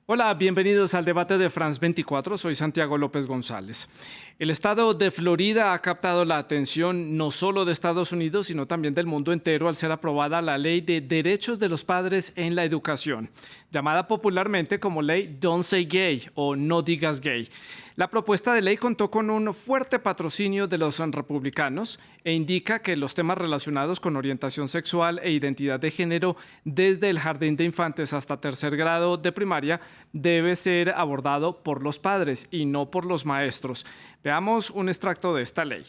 Hola, bienvenidos al debate de France 24. Soy Santiago López González. El estado de Florida ha captado la atención no solo de Estados Unidos, sino también del mundo entero al ser aprobada la Ley de Derechos de los Padres en la Educación, llamada popularmente como Ley Don't Say Gay o No Digas Gay. La propuesta de ley contó con un fuerte patrocinio de los republicanos e indica que los temas relacionados con orientación sexual e identidad de género desde el jardín de infantes hasta tercer grado de primaria debe ser abordado por los padres y no por los maestros. Veamos un extracto de esta ley.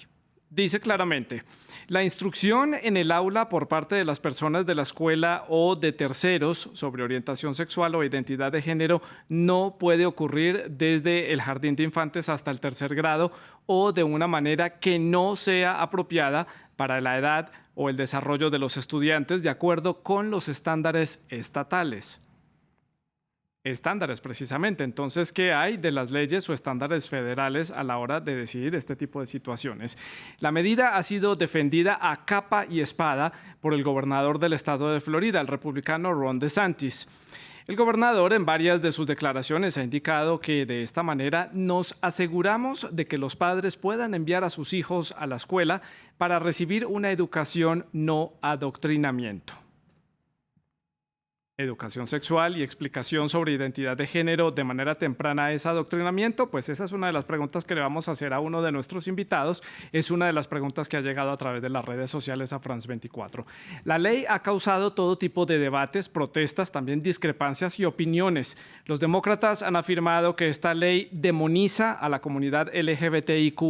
Dice claramente, la instrucción en el aula por parte de las personas de la escuela o de terceros sobre orientación sexual o identidad de género no puede ocurrir desde el jardín de infantes hasta el tercer grado o de una manera que no sea apropiada para la edad o el desarrollo de los estudiantes de acuerdo con los estándares estatales. Estándares, precisamente. Entonces, ¿qué hay de las leyes o estándares federales a la hora de decidir este tipo de situaciones? La medida ha sido defendida a capa y espada por el gobernador del estado de Florida, el republicano Ron DeSantis. El gobernador en varias de sus declaraciones ha indicado que de esta manera nos aseguramos de que los padres puedan enviar a sus hijos a la escuela para recibir una educación no adoctrinamiento. Educación sexual y explicación sobre identidad de género de manera temprana es adoctrinamiento, pues esa es una de las preguntas que le vamos a hacer a uno de nuestros invitados. Es una de las preguntas que ha llegado a través de las redes sociales a France 24. La ley ha causado todo tipo de debates, protestas, también discrepancias y opiniones. Los demócratas han afirmado que esta ley demoniza a la comunidad LGBTIQ+,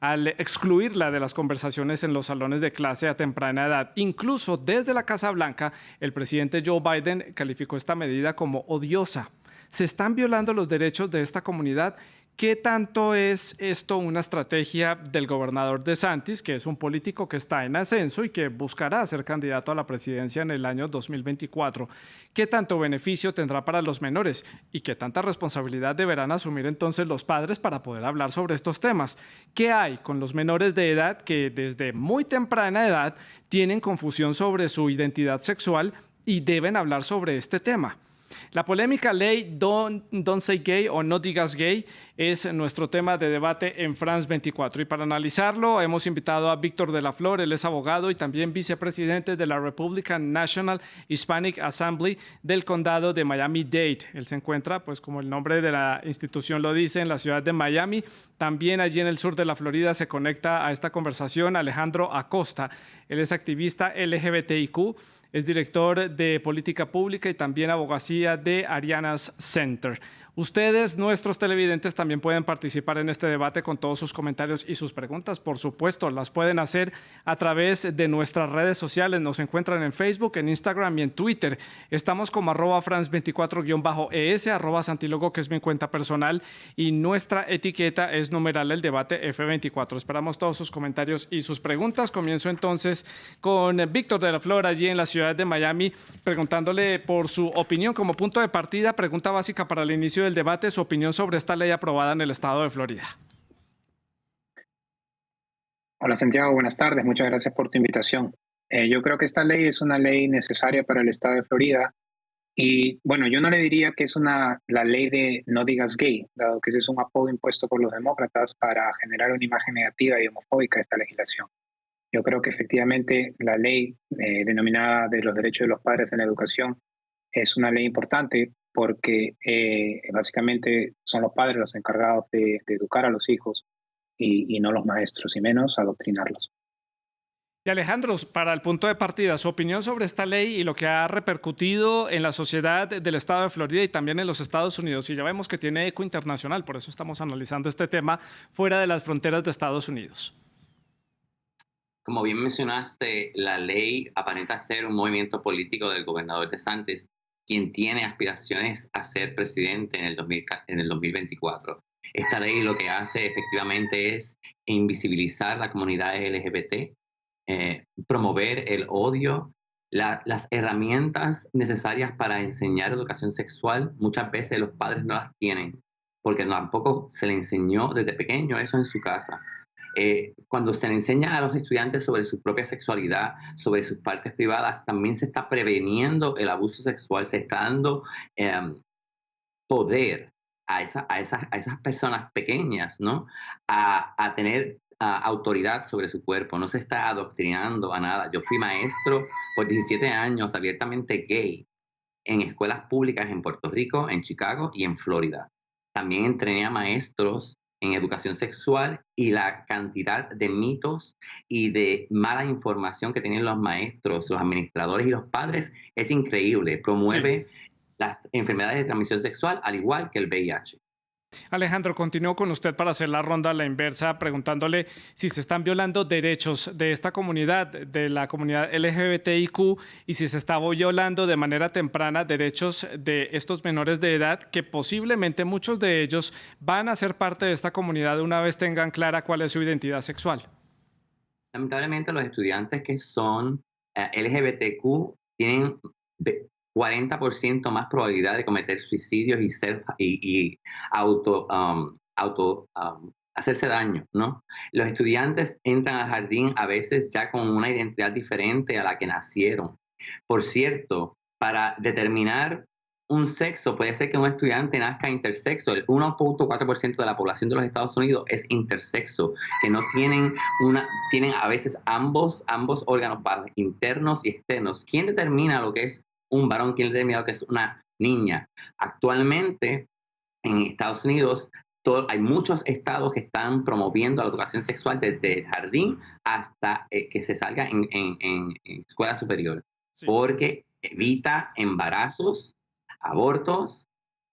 al excluirla de las conversaciones en los salones de clase a temprana edad. Incluso desde la Casa Blanca, el presidente Joe Biden calificó esta medida como odiosa. ¿Se están violando los derechos de esta comunidad? ¿Qué tanto es esto una estrategia del gobernador DeSantis, que es un político que está en ascenso y que buscará ser candidato a la presidencia en el año 2024? ¿Qué tanto beneficio tendrá para los menores? ¿Y qué tanta responsabilidad deberán asumir entonces los padres para poder hablar sobre estos temas? ¿Qué hay con los menores de edad que desde muy temprana edad tienen confusión sobre su identidad sexual y deben hablar sobre este tema? La polémica ley Don't Say Gay o No Digas Gay es nuestro tema de debate en France 24. Y para analizarlo hemos invitado a Víctor de la Flor, él es abogado y también vicepresidente de la Republican National Hispanic Assembly del condado de Miami-Dade. Él se encuentra, pues como el nombre de la institución lo dice, en la ciudad de Miami. También allí en el sur de la Florida se conecta a esta conversación Alejandro Acosta. Él es activista LGBTIQ. Es director de política pública y también abogacía de Arianas Center. Ustedes, nuestros televidentes, también pueden participar en este debate con todos sus comentarios y sus preguntas. Por supuesto, las pueden hacer a través de nuestras redes sociales. Nos encuentran en Facebook, en Instagram y en Twitter. Estamos como @France24-ES, @Santilogo, que es mi cuenta personal, y nuestra etiqueta es numeral el debate F24. Esperamos todos sus comentarios y sus preguntas. Comienzo entonces con Víctor de la Flor, allí en la ciudad de Miami, preguntándole por su opinión como punto de partida. Pregunta básica para el inicio del debate, su opinión sobre esta ley aprobada en el estado de Florida. Hola Santiago, buenas tardes, muchas gracias por tu invitación. Yo creo que esta ley es una ley necesaria para el estado de Florida y bueno, yo no le diría que es la ley de no digas gay, dado que ese es un apodo impuesto por los demócratas para generar una imagen negativa y homofóbica de esta legislación. Yo creo que efectivamente la ley denominada de los derechos de los padres en la educación es una ley importante porque básicamente son los padres los encargados de educar a los hijos y no los maestros, y menos adoctrinarlos. Y Alejandro, para el punto de partida, su opinión sobre esta ley y lo que ha repercutido en la sociedad del estado de Florida y también en los Estados Unidos. Y ya vemos que tiene eco internacional, por eso estamos analizando este tema fuera de las fronteras de Estados Unidos. Como bien mencionaste, la ley aparenta ser un movimiento político del gobernador DeSantis, quien tiene aspiraciones a ser presidente en el 2024. Esta ley lo que hace efectivamente es invisibilizar la comunidad LGBT, promover el odio, las herramientas necesarias para enseñar educación sexual. Muchas veces los padres no las tienen, porque tampoco se le enseñó desde pequeño eso en su casa. Cuando se le enseña a los estudiantes sobre su propia sexualidad, sobre sus partes privadas, también se está preveniendo el abuso sexual, se está dando poder a esas personas pequeñas, ¿no? A tener autoridad sobre su cuerpo. No se está adoctrinando a nada. Yo fui maestro por 17 años abiertamente gay en escuelas públicas en Puerto Rico, en Chicago y en Florida. También entrené a maestros en educación sexual, y la cantidad de mitos y de mala información que tienen los maestros, los administradores y los padres es increíble. Promueve las enfermedades de transmisión sexual al igual que el VIH. Alejandro, continúo con usted para hacer la ronda a la inversa, preguntándole si se están violando derechos de esta comunidad, de la comunidad LGBTIQ, y si se está violando de manera temprana derechos de estos menores de edad, que posiblemente muchos de ellos van a ser parte de esta comunidad una vez tengan clara cuál es su identidad sexual. Lamentablemente, los estudiantes que son LGBTQ tienen 40% más probabilidad de cometer suicidios y hacerse daño, ¿no? Los estudiantes entran al jardín a veces ya con una identidad diferente a la que nacieron. Por cierto, para determinar un sexo, puede ser que un estudiante nazca intersexo. El 1.4% de la población de los Estados Unidos es intersexo, que no tienen tienen a veces ambos órganos internos y externos. ¿Quién determina lo que es un varón? ¿Quién determina lo que es una niña? Actualmente, en Estados Unidos, hay muchos estados que están promoviendo la educación sexual desde el jardín hasta que se salga en escuela superior, porque evita embarazos, abortos.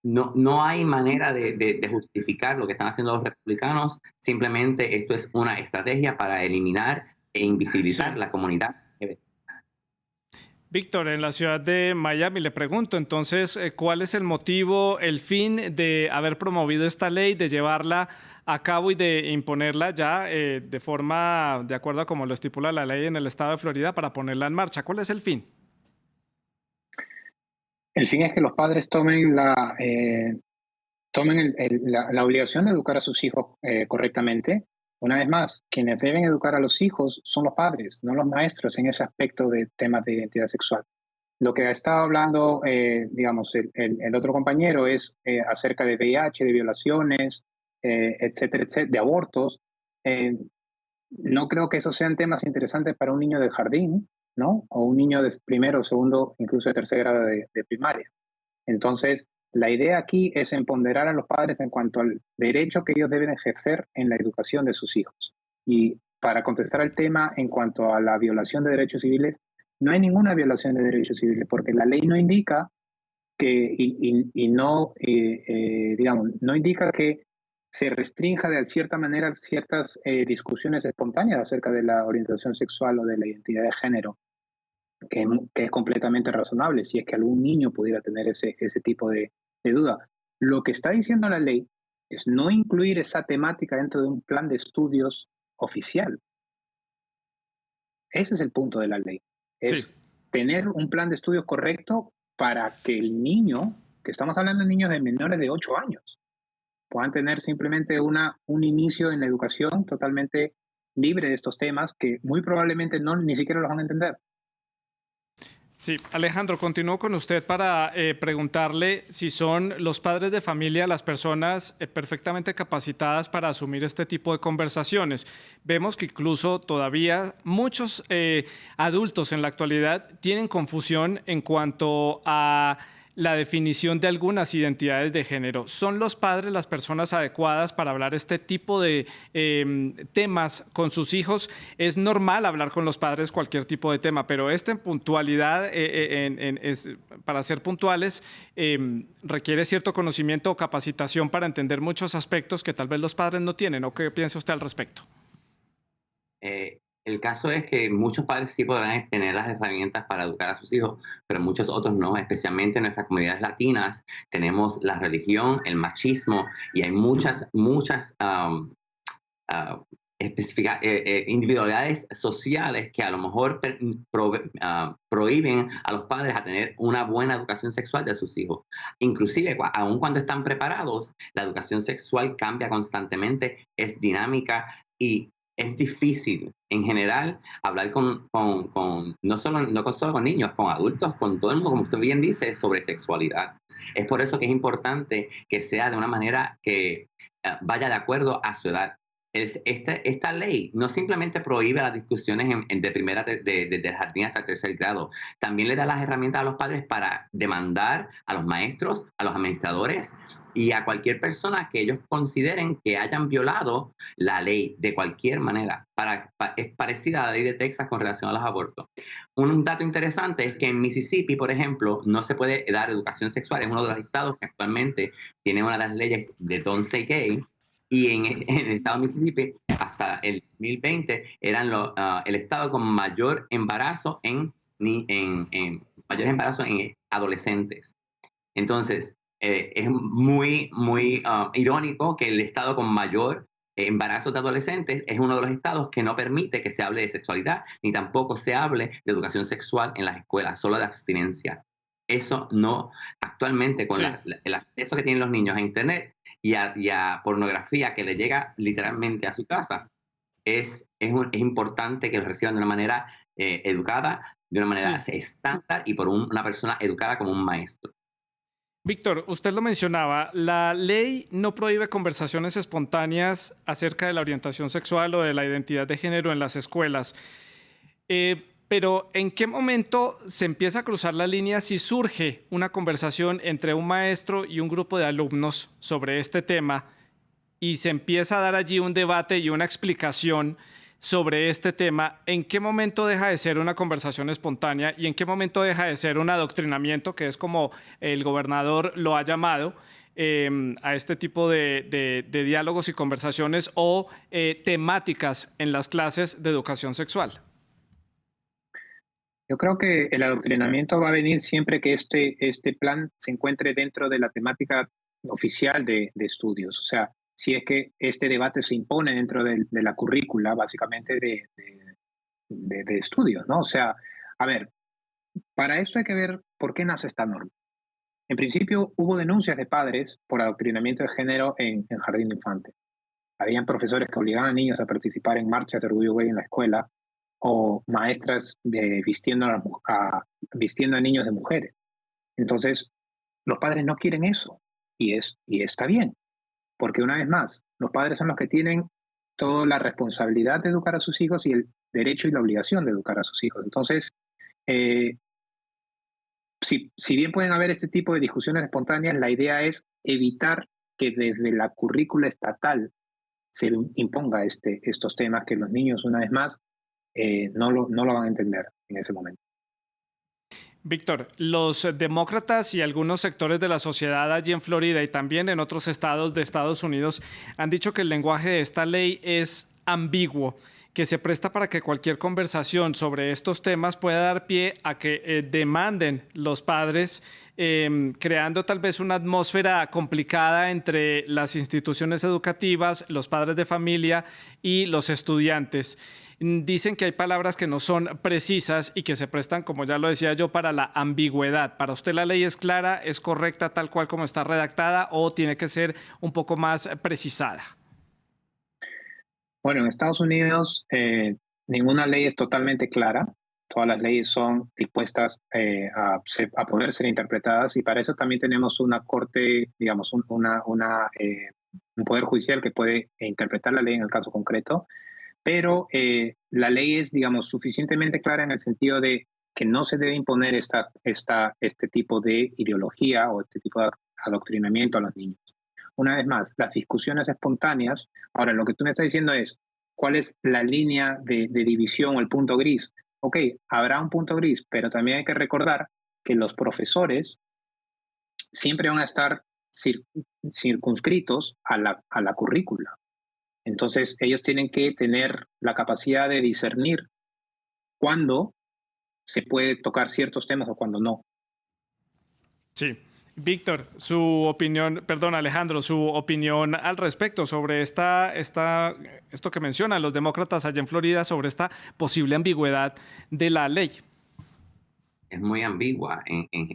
No hay manera de justificar lo que están haciendo los republicanos. Simplemente esto es una estrategia para eliminar e invisibilizar la comunidad. Víctor, en la ciudad de Miami, le pregunto entonces, ¿cuál es el motivo, el fin de haber promovido esta ley, de llevarla a cabo y de imponerla ya de forma, de acuerdo a como lo estipula la ley en el estado de Florida, para ponerla en marcha? ¿Cuál es el fin? El fin es que los padres tomen la obligación de educar a sus hijos correctamente. Una vez más, quienes deben educar a los hijos son los padres, no los maestros en ese aspecto de temas de identidad sexual. Lo que ha estado hablando, digamos, el otro compañero es acerca de VIH, de violaciones, etcétera, etcétera, de abortos. No creo que esos sean temas interesantes para un niño de jardín, ¿no? O un niño de primero, segundo, incluso de tercer grado de primaria. Entonces, la idea aquí es empoderar a los padres en cuanto al derecho que ellos deben ejercer en la educación de sus hijos. Y para contestar al tema en cuanto a la violación de derechos civiles, no hay ninguna violación de derechos civiles, porque la ley no indica que, digamos, no indica que se restrinja de cierta manera ciertas discusiones espontáneas acerca de la orientación sexual o de la identidad de género, que es completamente razonable si es que algún niño pudiera tener ese tipo de duda. Lo que está diciendo la ley es no incluir esa temática dentro de un plan de estudios oficial. Ese es el punto de la ley. Es tener un plan de estudios correcto para que el niño, que estamos hablando de niños de menores de 8 años, puedan tener simplemente un inicio en la educación totalmente libre de estos temas que muy probablemente ni siquiera los van a entender. Sí, Alejandro, continúo con usted para preguntarle si son los padres de familia las personas perfectamente capacitadas para asumir este tipo de conversaciones. Vemos que incluso todavía muchos adultos en la actualidad tienen confusión en cuanto a la definición de algunas identidades de género. ¿Son los padres las personas adecuadas para hablar este tipo de temas con sus hijos? Es normal hablar con los padres cualquier tipo de tema, pero en puntualidad, para ser puntuales, requiere cierto conocimiento o capacitación para entender muchos aspectos que tal vez los padres no tienen. ¿O qué piensa usted al respecto? El caso es que muchos padres sí podrán tener las herramientas para educar a sus hijos, pero muchos otros no, especialmente en nuestras comunidades latinas. Tenemos la religión, el machismo, y hay muchas individualidades sociales que a lo mejor prohíben a los padres a tener una buena educación sexual de sus hijos. Inclusive, aun cuando están preparados, la educación sexual cambia constantemente, es dinámica, y es difícil, en general, hablar no solo con niños, con adultos, con todo el mundo, como usted bien dice, sobre sexualidad. Es por eso que es importante que sea de una manera que vaya de acuerdo a su edad. Esta ley no simplemente prohíbe las discusiones desde el jardín hasta el tercer grado, también le da las herramientas a los padres para demandar a los maestros, a los administradores y a cualquier persona que ellos consideren que hayan violado la ley de cualquier manera. Es parecida a la ley de Texas con relación a los abortos. Un dato interesante es que en Mississippi, por ejemplo, no se puede dar educación sexual. Es uno de los estados que actualmente tiene una de las leyes de Don't Say Gay. Y en el estado de Mississippi, hasta el 2020, eran el estado con mayor embarazo en adolescentes. Entonces, es muy irónico que el estado con mayor embarazo de adolescentes es uno de los estados que no permite que se hable de sexualidad, ni tampoco se hable de educación sexual en las escuelas, solo de abstinencia. Eso no, actualmente con el acceso que tienen los niños a internet y a pornografía que le llega literalmente a su casa, es importante que lo reciban de una manera educada, de una manera estándar y por una persona educada como un maestro. Víctor, usted lo mencionaba, la ley no prohíbe conversaciones espontáneas acerca de la orientación sexual o de la identidad de género en las escuelas. Pero ¿en qué momento se empieza a cruzar la línea si surge una conversación entre un maestro y un grupo de alumnos sobre este tema y se empieza a dar allí un debate y una explicación sobre este tema? ¿En qué momento deja de ser una conversación espontánea y en qué momento deja de ser un adoctrinamiento, que es como el gobernador lo ha llamado, a este tipo de diálogos y conversaciones o temáticas en las clases de educación sexual? Yo creo que el adoctrinamiento va a venir siempre que este plan se encuentre dentro de la temática oficial de estudios. O sea, si es que este debate se impone dentro de la currícula, básicamente, de estudios, ¿no? O sea, a ver, para esto hay que ver por qué nace esta norma. En principio, hubo denuncias de padres por adoctrinamiento de género en jardín de infantes. Habían profesores que obligaban a niños a participar en marchas de orgullo gay en la escuela, o maestras vistiendo a niños de mujeres. Entonces, los padres no quieren eso, y está bien, porque una vez más, los padres son los que tienen toda la responsabilidad de educar a sus hijos y el derecho y la obligación de educar a sus hijos. Entonces, si bien pueden haber este tipo de discusiones espontáneas, la idea es evitar que desde la currícula estatal se imponga estos temas que los niños, una vez más, no lo van a entender en ese momento. Víctor, los demócratas y algunos sectores de la sociedad allí en Florida y también en otros estados de Estados Unidos han dicho que el lenguaje de esta ley es ambiguo, que se presta para que cualquier conversación sobre estos temas pueda dar pie a que demanden los padres, creando tal vez una atmósfera complicada entre las instituciones educativas, los padres de familia y los estudiantes. Dicen que hay palabras que no son precisas y que se prestan, como ya lo decía yo, para la ambigüedad. ¿Para usted la ley es clara, es correcta tal cual como está redactada o tiene que ser un poco más precisada? Bueno, en Estados Unidos ninguna ley es totalmente clara. Todas las leyes son dispuestas a poder ser interpretadas, y para eso también tenemos una corte, digamos, un poder judicial que puede interpretar la ley en el caso concreto. Pero la ley es, digamos, suficientemente clara en el sentido de que no se debe imponer este tipo de ideología o este tipo de adoctrinamiento a los niños. Una vez más, las discusiones espontáneas. Ahora, lo que tú me estás diciendo es, ¿cuál es la línea de división o el punto gris? Ok, habrá un punto gris, pero también hay que recordar que los profesores siempre van a estar circunscritos a la currícula. Entonces, ellos tienen que tener la capacidad de discernir cuándo se puede tocar ciertos temas o cuándo no. Sí. Víctor, Alejandro, su opinión al respecto sobre esto que mencionan los demócratas allá en Florida sobre esta posible ambigüedad de la ley. Es muy ambigua,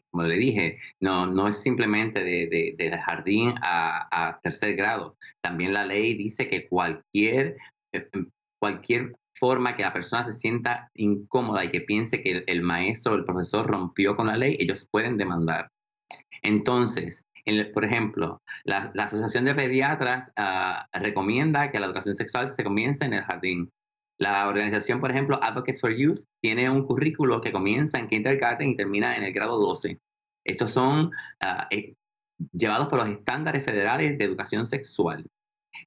como le dije, no es simplemente de jardín a tercer grado. También la ley dice que cualquier cualquier forma que la persona se sienta incómoda y que piense que el maestro o el profesor rompió con la ley, ellos pueden demandar. Entonces, por ejemplo, la Asociación de Pediatras recomienda que la educación sexual se comience en el jardín. La organización, por ejemplo, Advocates for Youth, tiene un currículo que comienza en kindergarten y termina en el grado 12. Estos son llevados por los estándares federales de educación sexual.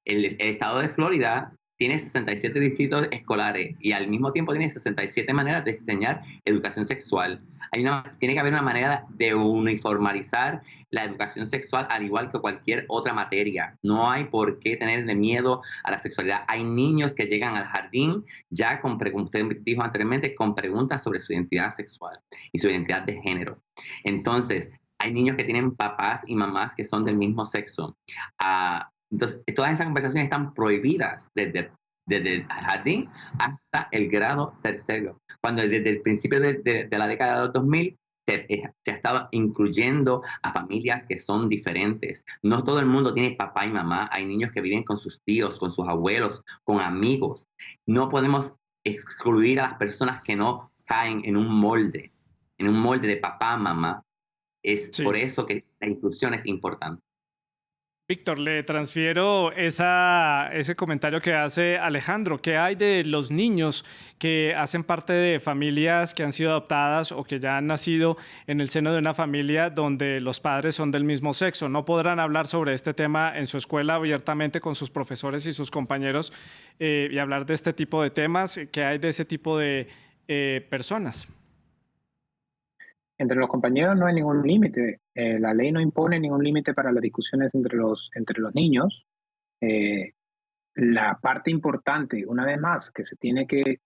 El estado de Florida tiene 67 distritos escolares y al mismo tiempo tiene 67 maneras de enseñar educación sexual. Tiene que haber una manera de uniformizar la educación sexual al igual que cualquier otra materia. No hay por qué tenerle miedo a la sexualidad. Hay niños que llegan al jardín ya como usted dijo anteriormente, con preguntas sobre su identidad sexual y su identidad de género. Entonces, hay niños que tienen papás y mamás que son del mismo sexo. Entonces, todas esas conversaciones están prohibidas desde el jardín hasta el grado tercero. Cuando desde el principio de la década de los 2000 se ha estado incluyendo a familias que son diferentes. No todo el mundo tiene papá y mamá. Hay niños que viven con sus tíos, con sus abuelos, con amigos. No podemos excluir a las personas que no caen en un molde de papá, mamá. Es Sí. por eso que la inclusión es importante. Víctor, le transfiero ese comentario que hace Alejandro. ¿Qué hay de los niños que hacen parte de familias que han sido adoptadas o que ya han nacido en el seno de una familia donde los padres son del mismo sexo? ¿No podrán hablar sobre este tema en su escuela abiertamente con sus profesores y sus compañeros y hablar de este tipo de temas? ¿Qué hay de ese tipo de personas? Entre los compañeros no hay ningún límite. La ley no impone ningún límite para las discusiones entre los niños. La parte importante, una vez más, que se tiene que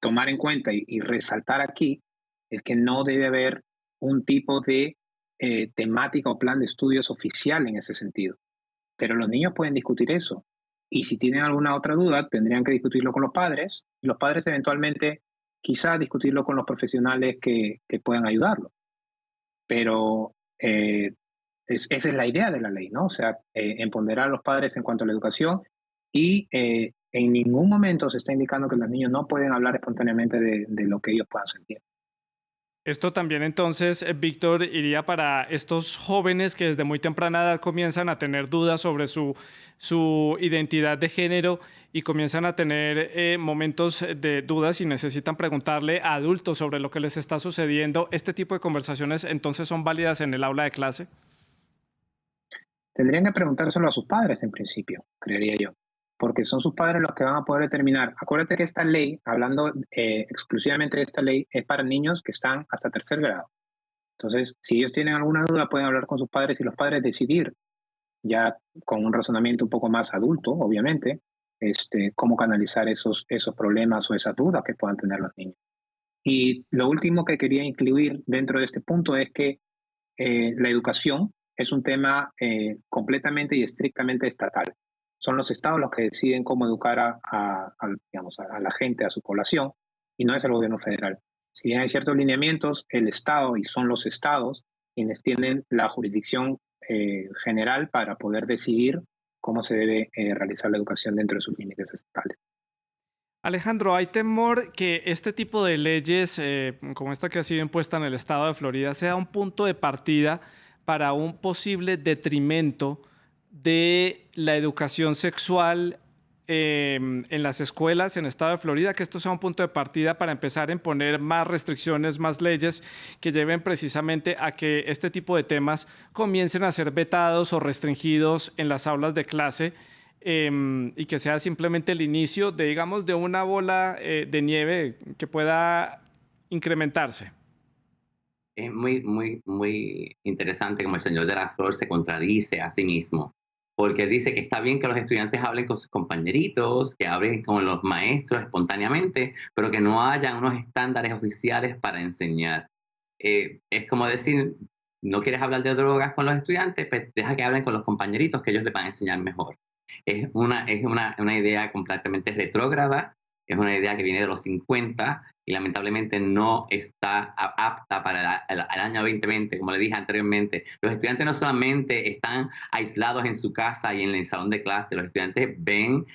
tomar en cuenta y resaltar aquí, es que no debe haber un tipo de temática o plan de estudios oficial en ese sentido. Pero los niños pueden discutir eso. Y si tienen alguna otra duda, tendrían que discutirlo con los padres. Y los padres eventualmente quizás discutirlo con los profesionales que puedan ayudarlo. Pero esa es la idea de la ley, ¿no? O sea, empoderar a los padres en cuanto a la educación y en ningún momento se está indicando que los niños no pueden hablar espontáneamente de lo que ellos puedan sentir. Esto también entonces, Víctor, iría para estos jóvenes que desde muy temprana edad comienzan a tener dudas sobre su identidad de género y comienzan a tener momentos de dudas y necesitan preguntarle a adultos sobre lo que les está sucediendo. ¿Este tipo de conversaciones entonces son válidas en el aula de clase? Tendrían que preguntárselo a sus padres en principio, creería yo, porque son sus padres los que van a poder determinar. Acuérdate que esta ley, hablando exclusivamente de esta ley, es para niños que están hasta tercer grado. Entonces, si ellos tienen alguna duda, pueden hablar con sus padres y los padres decidir, ya con un razonamiento un poco más adulto, obviamente, cómo canalizar esos problemas o esas dudas que puedan tener los niños. Y lo último que quería incluir dentro de este punto es que la educación es un tema completamente y estrictamente estatal. Son los estados los que deciden cómo educar a la gente, a su población, y no es el gobierno federal. Si bien hay ciertos lineamientos, el estado y son los estados quienes tienen la jurisdicción general para poder decidir cómo se debe realizar la educación dentro de sus límites estatales. Alejandro, ¿hay temor que este tipo de leyes, como esta que ha sido impuesta en el estado de Florida, sea un punto de partida para un posible detrimento de la educación sexual en las escuelas en el estado de Florida, que esto sea un punto de partida para empezar a imponer más restricciones, más leyes que lleven precisamente a que este tipo de temas comiencen a ser vetados o restringidos en las aulas de clase y que sea simplemente el inicio de, digamos, de una bola de nieve que pueda incrementarse? Es muy interesante como el señor de la Flor se contradice a sí mismo, porque dice que está bien que los estudiantes hablen con sus compañeritos, que hablen con los maestros espontáneamente, pero que no hayan unos estándares oficiales para enseñar. Es como decir, no quieres hablar de drogas con los estudiantes, pues deja que hablen con los compañeritos, que ellos les van a enseñar mejor. Es una idea completamente retrógrada, es una idea que viene de los 50 y lamentablemente no está apta para el año 2020, como le dije anteriormente. Los estudiantes no solamente están aislados en su casa y en el salón de clase, los estudiantes ven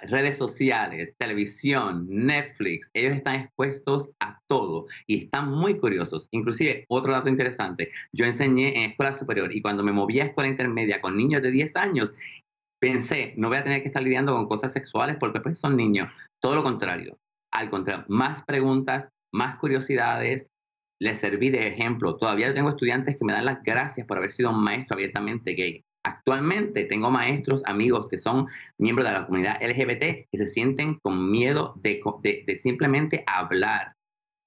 redes sociales, televisión, Netflix, ellos están expuestos a todo y están muy curiosos. Inclusive, otro dato interesante, yo enseñé en escuela superior y cuando me moví a escuela intermedia con niños de 10 años, pensé, no voy a tener que estar lidiando con cosas sexuales porque pues son niños. Todo lo contrario. Al contrario, más preguntas, más curiosidades. Les serví de ejemplo. Todavía tengo estudiantes que me dan las gracias por haber sido un maestro abiertamente gay. Actualmente tengo maestros, amigos que son miembros de la comunidad LGBT que se sienten con miedo de simplemente hablar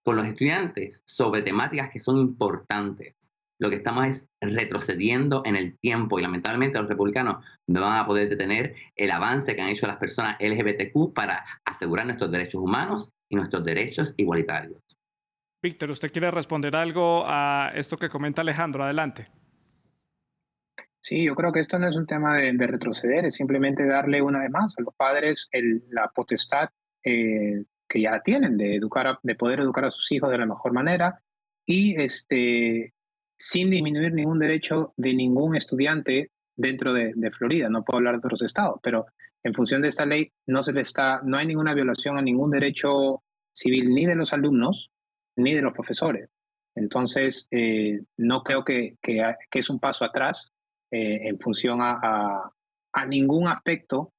con los estudiantes sobre temáticas que son importantes. Lo que estamos es retrocediendo en el tiempo y lamentablemente los republicanos no van a poder detener el avance que han hecho las personas LGBTQ para asegurar nuestros derechos humanos y nuestros derechos igualitarios. Víctor, ¿usted quiere responder algo a esto que comenta Alejandro? Adelante. Sí, yo creo que esto no es un tema de retroceder, es simplemente darle una vez más a los padres la potestad que ya tienen de de poder educar a sus hijos de la mejor manera y sin disminuir ningún derecho de ningún estudiante dentro de Florida. No puedo hablar de otros estados, pero en función de esta ley no hay ninguna violación a ningún derecho civil ni de los alumnos ni de los profesores. Entonces, no creo que es un paso atrás en función a ningún aspecto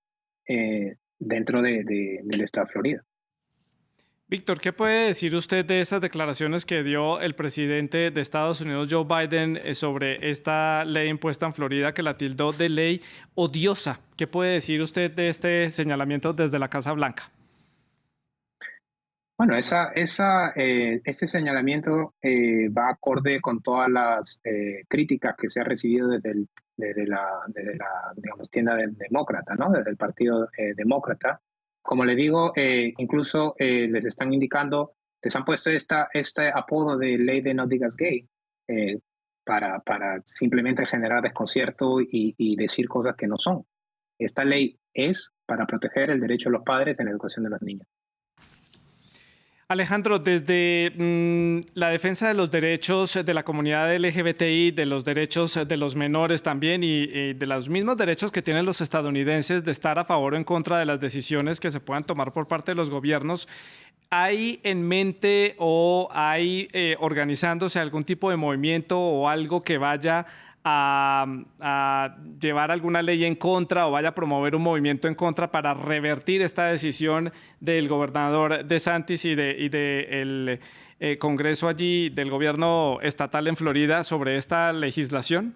dentro del estado de Florida. Víctor, ¿qué puede decir usted de esas declaraciones que dio el presidente de Estados Unidos, Joe Biden, sobre esta ley impuesta en Florida que la tildó de ley odiosa? ¿Qué puede decir usted de este señalamiento desde la Casa Blanca? Bueno, este señalamiento va acorde con todas las críticas que se ha recibido desde la digamos, tienda demócrata, ¿no? Desde el partido demócrata. Como le digo, incluso les están indicando, les han puesto este apodo de ley de no digas gay para simplemente generar desconcierto y decir cosas que no son. Esta ley es para proteger el derecho de los padres en la educación de los niños. Alejandro, desde la defensa de los derechos de la comunidad LGBTI, de los derechos de los menores también y de los mismos derechos que tienen los estadounidenses de estar a favor o en contra de las decisiones que se puedan tomar por parte de los gobiernos, ¿hay en mente o hay organizándose algún tipo de movimiento o algo que vaya a llevar alguna ley en contra o vaya a promover un movimiento en contra para revertir esta decisión del gobernador DeSantis y del Congreso allí, del gobierno estatal en Florida sobre esta legislación?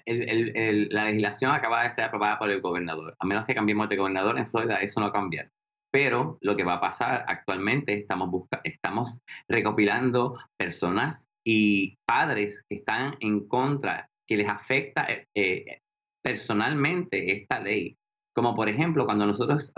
La legislación acaba de ser aprobada por el gobernador. A menos que cambiemos de gobernador en Florida, eso no va a cambiar. Pero lo que va a pasar actualmente, estamos recopilando personas y padres que están en contra, que les afecta personalmente esta ley. Como por ejemplo, cuando nosotros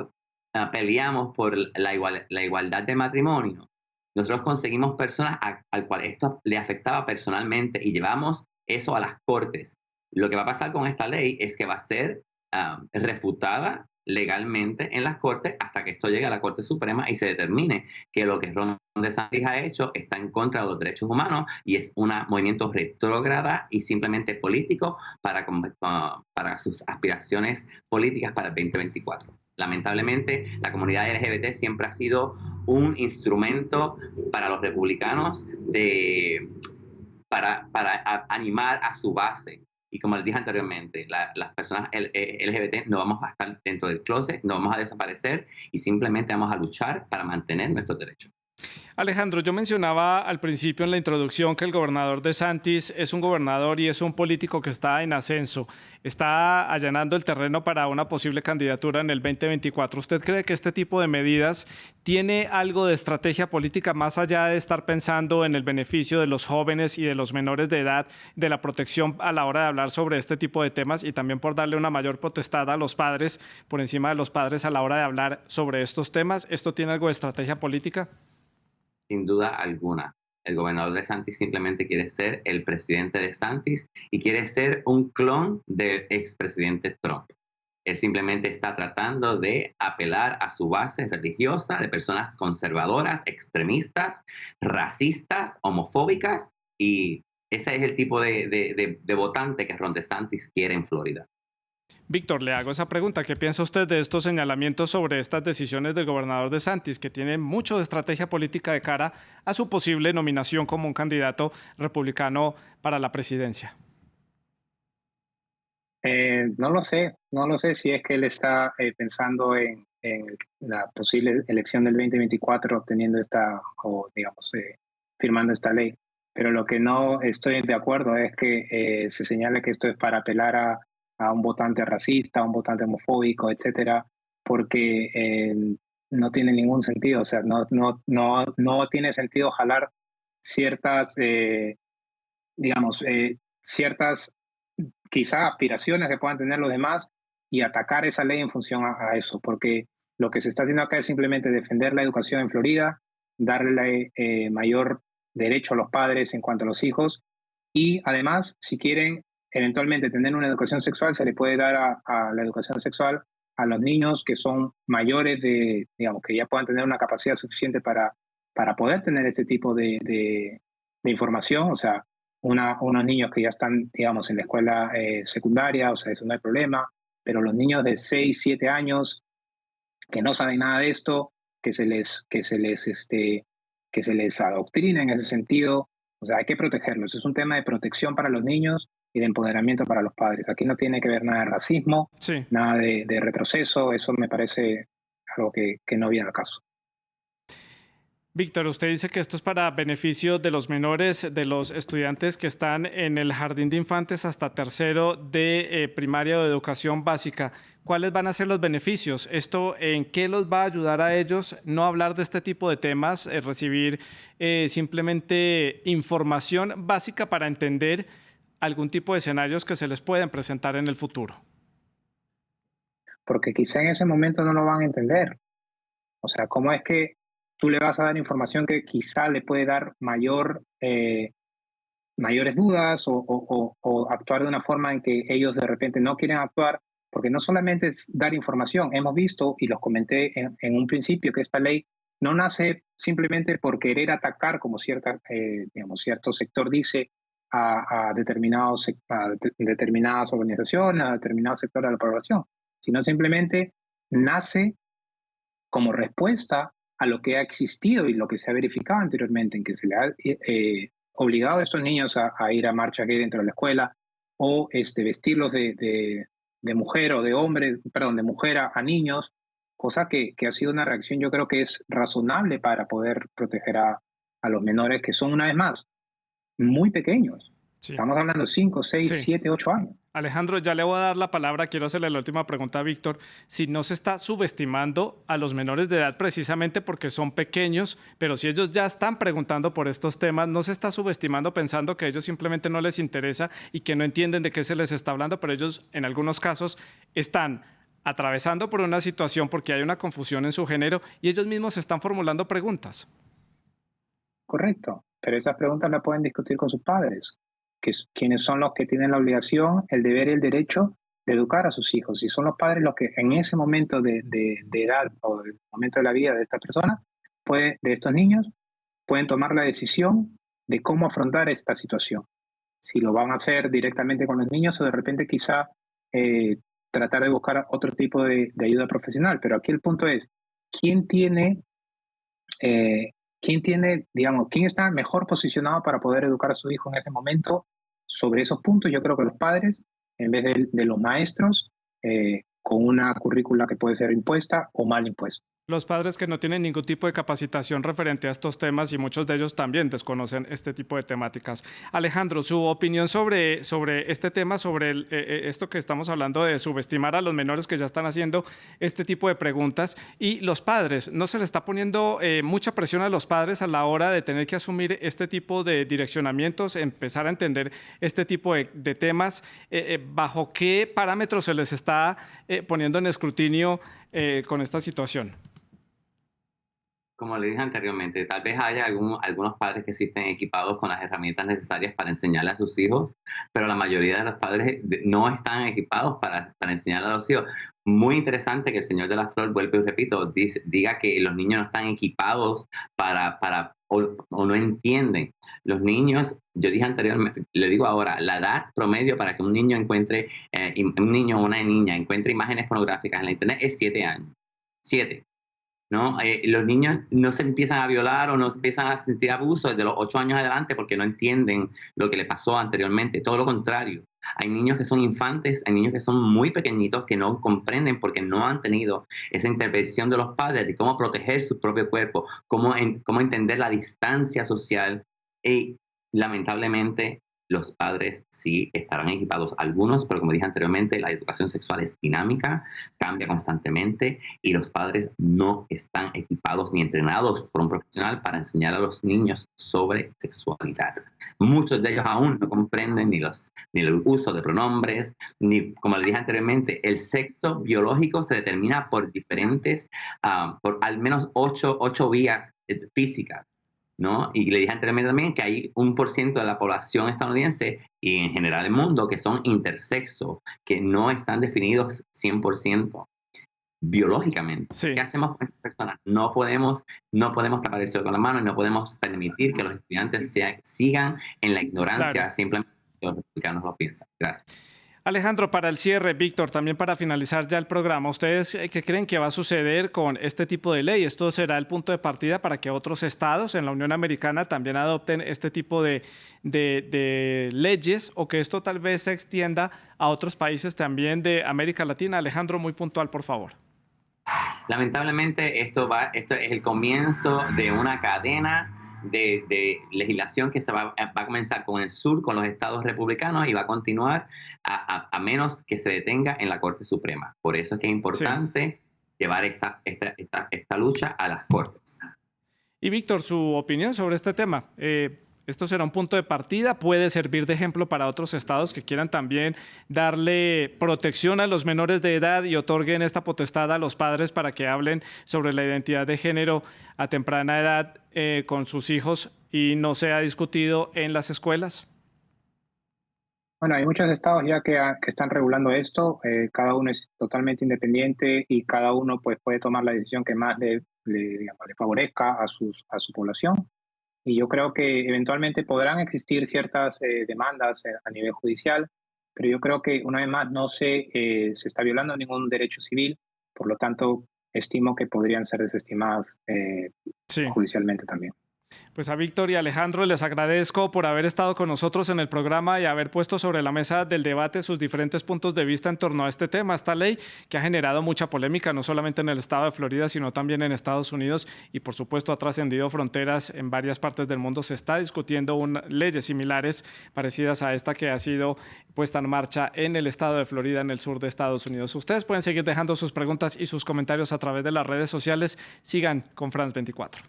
peleamos por la igualdad de matrimonio, nosotros conseguimos personas al cual esto le afectaba personalmente y llevamos eso a las cortes. Lo que va a pasar con esta ley es que va a ser refutada legalmente en las cortes hasta que esto llegue a la Corte Suprema y se determine que lo que Ron DeSantis ha hecho está en contra de los derechos humanos y es un movimiento retrógrada y simplemente político para sus aspiraciones políticas para el 2024. Lamentablemente, la comunidad LGBT siempre ha sido un instrumento para los republicanos para animar a su base. Y como les dije anteriormente, las personas LGBT no vamos a estar dentro del closet, no vamos a desaparecer y simplemente vamos a luchar para mantener nuestros derechos. Alejandro, yo mencionaba al principio en la introducción que el gobernador DeSantis es un gobernador y es un político que está en ascenso, está allanando el terreno para una posible candidatura en el 2024. ¿Usted cree que este tipo de medidas tiene algo de estrategia política más allá de estar pensando en el beneficio de los jóvenes y de los menores de edad, de la protección a la hora de hablar sobre este tipo de temas y también por darle una mayor potestad a los padres por encima de los padres a la hora de hablar sobre estos temas? ¿Esto tiene algo de estrategia política? Sin duda alguna. El gobernador DeSantis simplemente quiere ser el presidente DeSantis y quiere ser un clon del expresidente Trump. Él simplemente está tratando de apelar a su base religiosa de personas conservadoras, extremistas, racistas, homofóbicas, y ese es el tipo de votante que Ron DeSantis quiere en Florida. Víctor, le hago esa pregunta. ¿Qué piensa usted de estos señalamientos sobre estas decisiones del gobernador DeSantis, que tiene mucho de estrategia política de cara a su posible nominación como un candidato republicano para la presidencia? No lo sé si es que él está pensando en la posible elección del 2024 teniendo esta, o digamos, firmando esta ley. Pero lo que no estoy de acuerdo es que se señale que esto es para apelar a un votante racista, a un votante homofóbico, etcétera, porque no tiene ningún sentido. O sea, no tiene sentido jalar ciertas, digamos, ciertas quizá aspiraciones que puedan tener los demás y atacar esa ley en función a eso, porque lo que se está haciendo acá es simplemente defender la educación en Florida, darle mayor derecho a los padres en cuanto a los hijos y además, si quieren eventualmente tener una educación sexual, se le puede dar a la educación sexual a los niños que son mayores de, digamos, que ya puedan tener una capacidad suficiente para poder tener este tipo de información, o sea, unos niños que ya están, digamos, en la escuela secundaria, o sea, eso no hay problema, pero los niños de 6, 7 años que no saben nada de esto, que se les adoctrina en ese sentido, o sea, hay que protegerlos. Es un tema de protección para los niños y de empoderamiento para los padres. Aquí no tiene que ver nada de racismo, Sí. nada de retroceso, eso me parece algo que no viene al caso. Víctor, usted dice que esto es para beneficio de los menores, de los estudiantes que están en el jardín de infantes hasta tercero de primaria o de educación básica. ¿Cuáles van a ser los beneficios? ¿Esto en qué los va a ayudar a ellos no hablar de este tipo de temas, recibir simplemente información básica para entender algún tipo de escenarios que se les pueden presentar en el futuro? Porque quizá en ese momento no lo van a entender. O sea, ¿cómo es que tú le vas a dar información que quizá le puede dar mayores dudas o actuar de una forma en que ellos de repente no quieren actuar? Porque no solamente es dar información, hemos visto, y los comenté en un principio, que esta ley no nace simplemente por querer atacar, como digamos, cierto sector dice, a determinadas organizaciones, a determinados sectores de la población, sino simplemente nace como respuesta a lo que ha existido y lo que se ha verificado anteriormente, en que se le ha obligado a estos niños a ir a marcha gay dentro de la escuela o vestirlos de mujer o de hombre, perdón, de mujer a niños, cosa que ha sido una reacción yo creo que es razonable para poder proteger a los menores que son una vez más muy pequeños. Sí. Estamos hablando de 5, 6, Sí. 7, 8 años. Alejandro, ya le voy a dar la palabra. Quiero hacerle la última pregunta a Víctor. Si no se está subestimando a los menores de edad precisamente porque son pequeños, pero si ellos ya están preguntando por estos temas, no se está subestimando pensando que a ellos simplemente no les interesa y que no entienden de qué se les está hablando, pero ellos en algunos casos están atravesando por una situación porque hay una confusión en su género y ellos mismos están formulando preguntas. Correcto, pero esas preguntas las pueden discutir con sus padres, quienes son los que tienen la obligación, el deber y el derecho de educar a sus hijos. Y son los padres los que en ese momento de edad o del momento de la vida de esta persona, de estos niños, pueden tomar la decisión de cómo afrontar esta situación. Si lo van a hacer directamente con los niños o de repente quizá tratar de buscar otro tipo de ayuda profesional. Pero aquí el punto es, ¿quién tiene digamos, quién está mejor posicionado para poder educar a su hijo en ese momento sobre esos puntos? Yo creo que los padres, en vez de los maestros, con una currícula que puede ser impuesta o mal impuesta. Los padres que no tienen ningún tipo de capacitación referente a estos temas y muchos de ellos también desconocen este tipo de temáticas. Alejandro, su opinión sobre este tema, sobre esto que estamos hablando de subestimar a los menores que ya están haciendo este tipo de preguntas y los padres, ¿no se le está poniendo mucha presión a los padres a la hora de tener que asumir este tipo de direccionamientos, empezar a entender este tipo de temas? ¿Bajo qué parámetros se les está poniendo en escrutinio con esta situación? Como le dije anteriormente, tal vez haya algunos padres que sí estén equipados con las herramientas necesarias para enseñarle a sus hijos, pero la mayoría de los padres no están equipados para enseñarle a los hijos. Muy interesante que el señor de la Flor, vuelvo y repito, diga que los niños no están equipados o no entienden. Los niños, yo dije anteriormente, le digo ahora, la edad promedio para que un niño encuentre, un niño o una niña encuentre imágenes pornográficas en la internet es 7 años. 7. ¿No? Los niños no se empiezan a violar o no empiezan a sentir abuso desde los 8 años adelante porque no entienden lo que le pasó anteriormente. Todo lo contrario. Hay niños que son infantes, hay niños que son muy pequeñitos que no comprenden porque no han tenido esa intervención de los padres de cómo proteger su propio cuerpo, cómo entender la distancia social. Y lamentablemente los padres sí estarán equipados, algunos, pero como dije anteriormente, la educación sexual es dinámica, cambia constantemente y los padres no están equipados ni entrenados por un profesional para enseñar a los niños sobre sexualidad. Muchos de ellos aún no comprenden ni el uso de pronombres, ni, como les dije anteriormente, el sexo biológico se determina por por al menos 8 vías físicas, ¿no? Y le dije anteriormente también que hay 1% de la población estadounidense y en general el mundo que son intersexo, que no están definidos 100% biológicamente. Sí. ¿Qué hacemos con estas personas? No podemos tapar el cielo con la mano y no podemos permitir que los estudiantes sigan en la ignorancia, Claro. simplemente porque los republicanos lo piensan. Gracias. Alejandro, para el cierre, Víctor, también para finalizar ya el programa, ¿ustedes qué creen que va a suceder con este tipo de ley? ¿Esto será el punto de partida para que otros estados en la Unión Americana también adopten este tipo de leyes o que esto tal vez se extienda a otros países también de América Latina? Alejandro, muy puntual, por favor. Lamentablemente esto es el comienzo de una cadena de legislación que va a comenzar con el sur, con los estados republicanos, y va a continuar a menos que se detenga en la Corte Suprema. Por eso es que es importante llevar esta lucha a las cortes. Y Víctor, su opinión sobre este tema. ¿Esto será un punto de partida? ¿Puede servir de ejemplo para otros estados que quieran también darle protección a los menores de edad y otorguen esta potestad a los padres para que hablen sobre la identidad de género a temprana edad con sus hijos y no sea discutido en las escuelas? Bueno, hay muchos estados ya que están regulando esto. Cada uno es totalmente independiente y cada uno pues, puede tomar la decisión que más le favorezca a su población. Y yo creo que eventualmente podrán existir ciertas demandas a nivel judicial, pero yo creo que una vez más no se está violando ningún derecho civil, por lo tanto estimo que podrían ser desestimadas judicialmente también. Pues a Víctor y Alejandro les agradezco por haber estado con nosotros en el programa y haber puesto sobre la mesa del debate sus diferentes puntos de vista en torno a este tema, esta ley que ha generado mucha polémica, no solamente en el estado de Florida, sino también en Estados Unidos y por supuesto ha trascendido fronteras en varias partes del mundo. Se está discutiendo leyes similares parecidas a esta que ha sido puesta en marcha en el estado de Florida, en el sur de Estados Unidos. Ustedes pueden seguir dejando sus preguntas y sus comentarios a través de las redes sociales. Sigan con France 24.